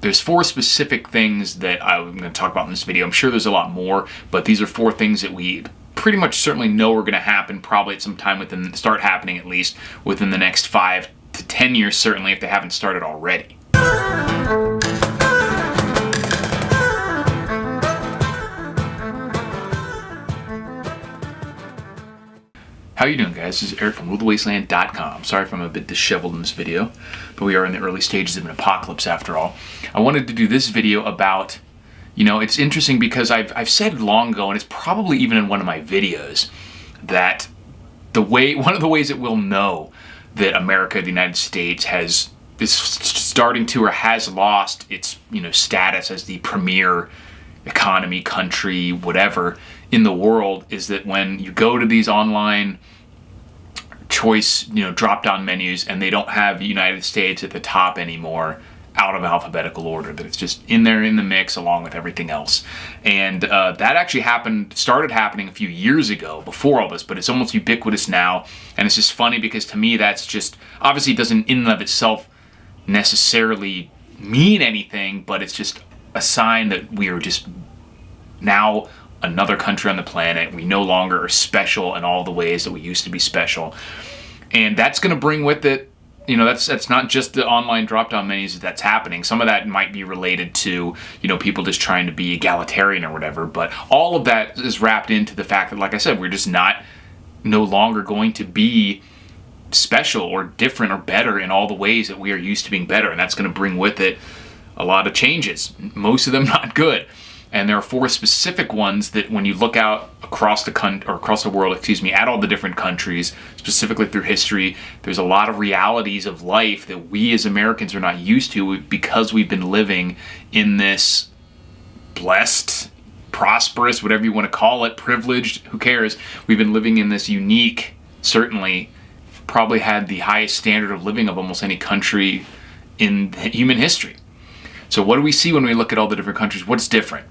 There's 4 specific things that I'm going to talk about in this video. I'm sure there's a lot more, but these are 4 things that we pretty much certainly know are going to happen probably at some time start happening at least within the next 5 to 10 years, certainly if they haven't started already. How you doing, guys? This is Eric from RuleTheWasteland.com. Sorry if I'm a bit disheveled in this video, but we are in the early stages of an apocalypse after all. I wanted to do this video about, it's interesting because I've said long ago, and it's probably even in one of my videos, that one of the ways that we'll know that America, the United States, is starting to or has lost its status as the premier economy, country, whatever in the world, is that when you go to these online choice drop down menus and they don't have the United States at the top anymore out of alphabetical order, that it's just in there in the mix along with everything else. And that actually started happening a few years ago before all this, but it's almost ubiquitous now. And it's just funny because to me that's just, obviously it doesn't in and of itself necessarily mean anything, but it's just a sign that we are just now another country on the planet. We no longer are special in all the ways that we used to be special. And that's going to bring with it, that's not just the online drop-down menus that's happening. Some of that might be related to, people just trying to be egalitarian or whatever, but all of that is wrapped into the fact that, like I said, we're just no longer going to be special or different or better in all the ways that we are used to being better. And that's going to bring with it a lot of changes, most of them not good. And there are 4 specific ones that when you look out across the world, at all the different countries, specifically through history, there's a lot of realities of life that we as Americans are not used to because we've been living in this blessed, prosperous, whatever you want to call it, privileged, who cares? We've been living in this unique, certainly probably had the highest standard of living of almost any country in human history. So what do we see when we look at all the different countries? What's different?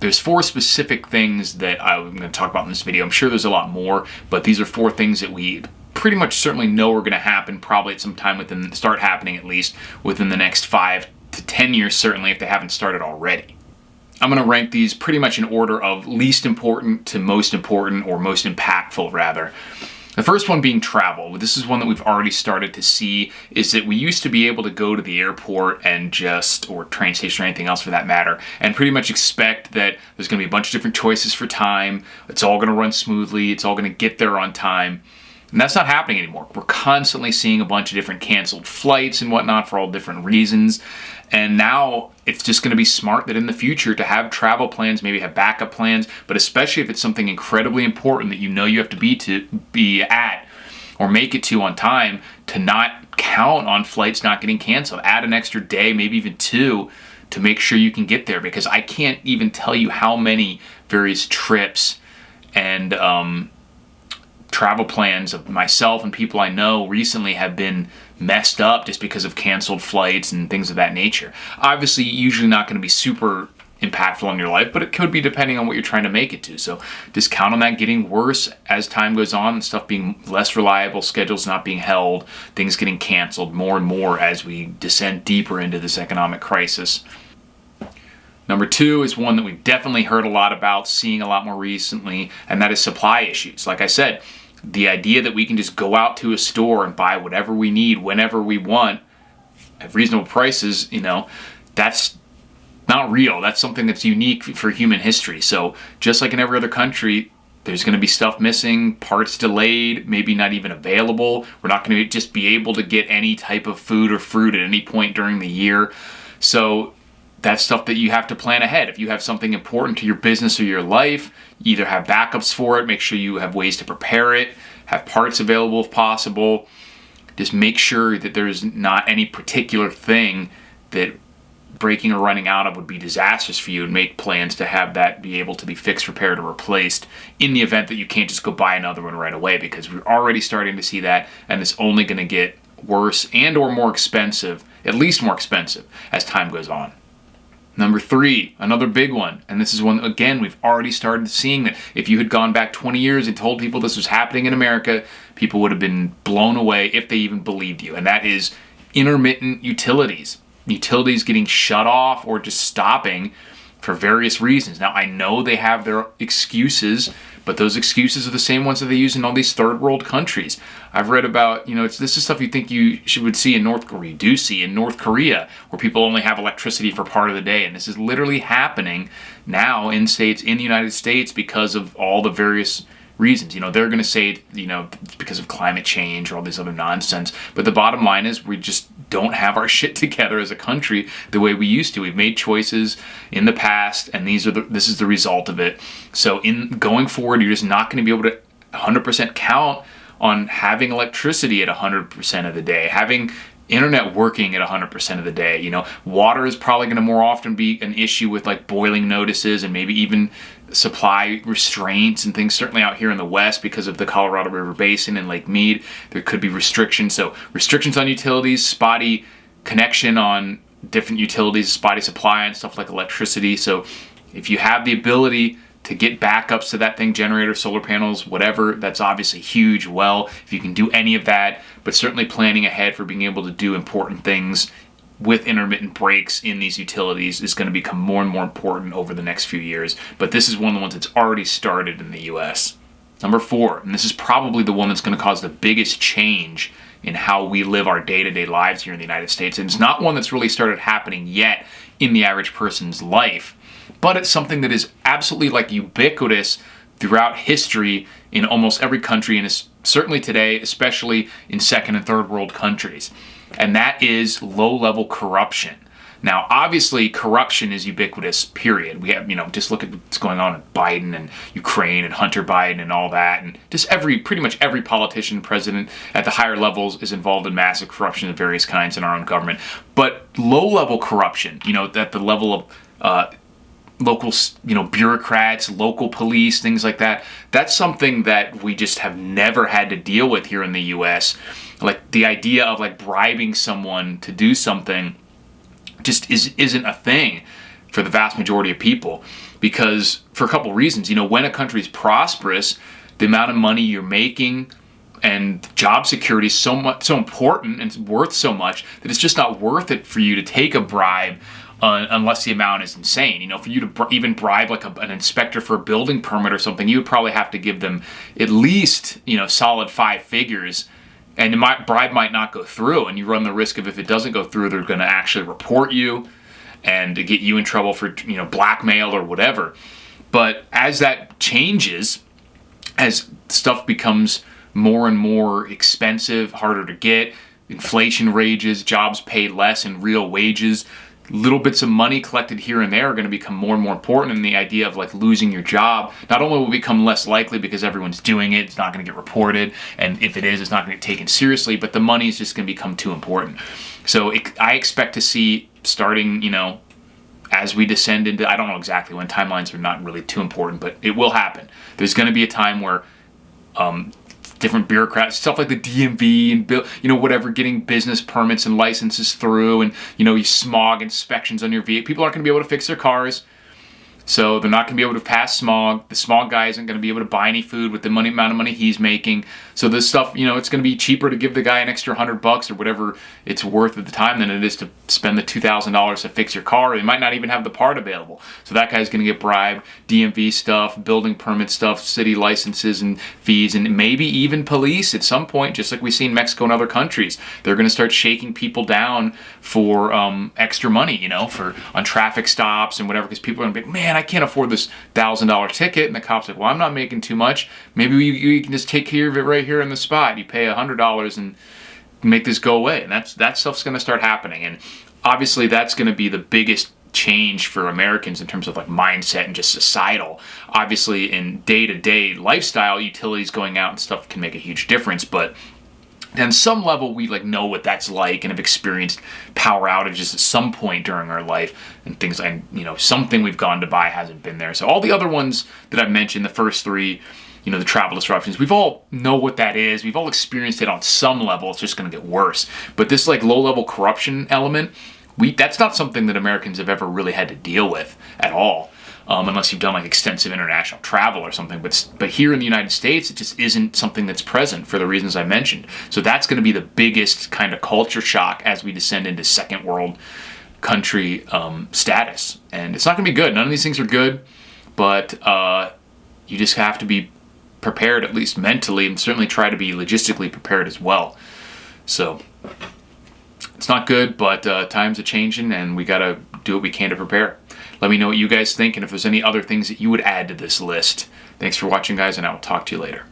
There's 4 specific things that I'm going to talk about in this video. I'm sure there's a lot more, but these are 4 things that we pretty much certainly know are going to happen probably at some time start happening at least within the next 5 to 10 years, certainly if they haven't started already. I'm going to rank these pretty much in order of least important to most important, or most impactful rather. The first one being travel. This is one that we've already started to see, is that we used to be able to go to the airport or train station or anything else for that matter, and pretty much expect that there's going to be a bunch of different choices for time, it's all going to run smoothly, it's all going to get there on time. And that's not happening anymore. We're constantly seeing a bunch of different canceled flights and whatnot for all different reasons. And now it's just going to be smart that in the future to have travel plans, maybe have backup plans, but especially if it's something incredibly important that you have to be at or make it to on time, to not count on flights not getting canceled. Add an extra day, maybe even 2, to make sure you can get there, because I can't even tell you how many various trips and travel plans of myself and people I know recently have been messed up just because of canceled flights and things of that nature. Obviously, usually not going to be super impactful on your life, but it could be depending on what you're trying to make it to. So just count on that getting worse as time goes on, and stuff being less reliable, schedules not being held, things getting canceled more and more as we descend deeper into this economic crisis. Number 2 is one that we've definitely heard a lot about, seeing a lot more recently, and that is supply issues. Like I said, the idea that we can just go out to a store and buy whatever we need whenever we want at reasonable prices, that's not real. That's something that's unique for human history. So just like in every other country, there's going to be stuff missing, parts delayed, maybe not even available. We're not going to just be able to get any type of food or fruit at any point during the year. So that's stuff that you have to plan ahead. If you have something important to your business or your life, you either have backups for it, make sure you have ways to prepare it, have parts available if possible. Just make sure that there's not any particular thing that breaking or running out of would be disastrous for you, and make plans to have that be able to be fixed, repaired, or replaced in the event that you can't just go buy another one right away, because we're already starting to see that, and it's only going to get worse and or more expensive, at least more expensive, as time goes on. Number 3, another big one, and this is one, again, we've already started seeing that if you had gone back 20 years and told people this was happening in America, people would have been blown away if they even believed you, and that is intermittent utilities. utilities getting shut off or just stopping for various reasons. Now, I know they have their excuses, but those excuses are the same ones that they use in all these third world countries. I've read about, this is stuff you think would see in North Korea, you do see in North Korea, where people only have electricity for part of the day. And this is literally happening now in states, in the United States, because of all the various reasons. They're going to say, it's because of climate change or all this other nonsense. But the bottom line is we just don't have our shit together as a country the way we used to. We've made choices in the past, and this is the result of it. So in going forward, you're just not going to be able to 100% count on having electricity at 100% of the day, having internet working at 100% of the day. Water is probably going to more often be an issue with like boiling notices and maybe even supply restraints and things. Certainly out here in the West, because of the Colorado River Basin and Lake Mead, there could be restrictions. So restrictions on utilities, spotty connection on different utilities, spotty supply and stuff like electricity. So if you have the ability to get backups to that thing, generator, solar panels, whatever, that's obviously huge. Well, if you can do any of that, but certainly planning ahead for being able to do important things with intermittent breaks in these utilities is going to become more and more important over the next few years. But this is one of the ones that's already started in the US. Number 4, and this is probably the one that's going to cause the biggest change in how we live our day-to-day lives here in the United States. And it's not one that's really started happening yet in the average person's life, but it's something that is absolutely like ubiquitous throughout history in almost every country, and is certainly today, especially in second and third world countries. And that is low-level corruption. Now, obviously, corruption is ubiquitous, period. We have, just look at what's going on with Biden and Ukraine and Hunter Biden and all that. And just pretty much every politician, president at the higher levels is involved in massive corruption of various kinds in our own government. But low-level corruption, at the level of local, bureaucrats, local police, things like that, that's something that we just have never had to deal with here in the U.S. Like the idea of like bribing someone to do something just isn't a thing for the vast majority of people, because for a couple reasons. When a country is prosperous, the amount of money you're making and job security is so important and it's worth so much that it's just not worth it for you to take a bribe unless the amount is insane. For you to even bribe like an inspector for a building permit or something, you would probably have to give them at least solid 5 figures. And the bribe might not go through, and you run the risk of, if it doesn't go through, they're going to actually report you and to get you in trouble for blackmail or whatever. But as that changes, as stuff becomes more and more expensive, harder to get, inflation rages, jobs pay less in real wages, little bits of money collected here and there are going to become more and more important, and the idea of like losing your job not only will become less likely because everyone's doing it, it's not going to get reported, and if it is, it's not going to get taken seriously, but the money is just going to become too important. So I expect to see, starting, as we descend into, I don't know exactly when, timelines are not really too important, but it will happen. There's going to be a time where different bureaucrats, stuff like the DMV and whatever, getting business permits and licenses through, and you smog inspections on your vehicle. People aren't going to be able to fix their cars, so they're not going to be able to pass smog. The smog guy isn't going to be able to buy any food with the amount of money he's making. So this stuff, it's going to be cheaper to give the guy an extra $100 or whatever it's worth at the time than it is to spend the $2,000 to fix your car. They might not even have the part available. So that guy's going to get bribed. DMV stuff, building permit stuff, city licenses and fees, and maybe even police at some point, just like we see in Mexico and other countries. They're going to start shaking people down for extra money, on traffic stops and whatever, because people are going to be like, man, I can't afford this $1,000 ticket. And the cop's like, well, I'm not making too much. Maybe you can just take care of it right here in the spot. You pay $100 and make this go away. And that stuff's going to start happening. And obviously that's going to be the biggest change for Americans in terms of like mindset and just societal. Obviously in day-to-day lifestyle, utilities going out and stuff can make a huge difference, but on some level, we know what that's like and have experienced power outages at some point during our life and things. And something we've gone to buy hasn't been there. So all the other ones that I've mentioned, the first 3, the travel disruptions, we've all know what that is. We've all experienced it on some level. It's just going to get worse. But this low-level corruption element, that's not something that Americans have ever really had to deal with at all. Unless you've done extensive international travel or something. But here in the United States, it just isn't something that's present for the reasons I mentioned. So that's going to be the biggest kind of culture shock as we descend into second world country status. And it's not going to be good. None of these things are good, but you just have to be prepared, at least mentally, and certainly try to be logistically prepared as well. So it's not good, but times are changing, and we got to do what we can to prepare. Let me know what you guys think, and if there's any other things that you would add to this list. Thanks for watching, guys, and I will talk to you later.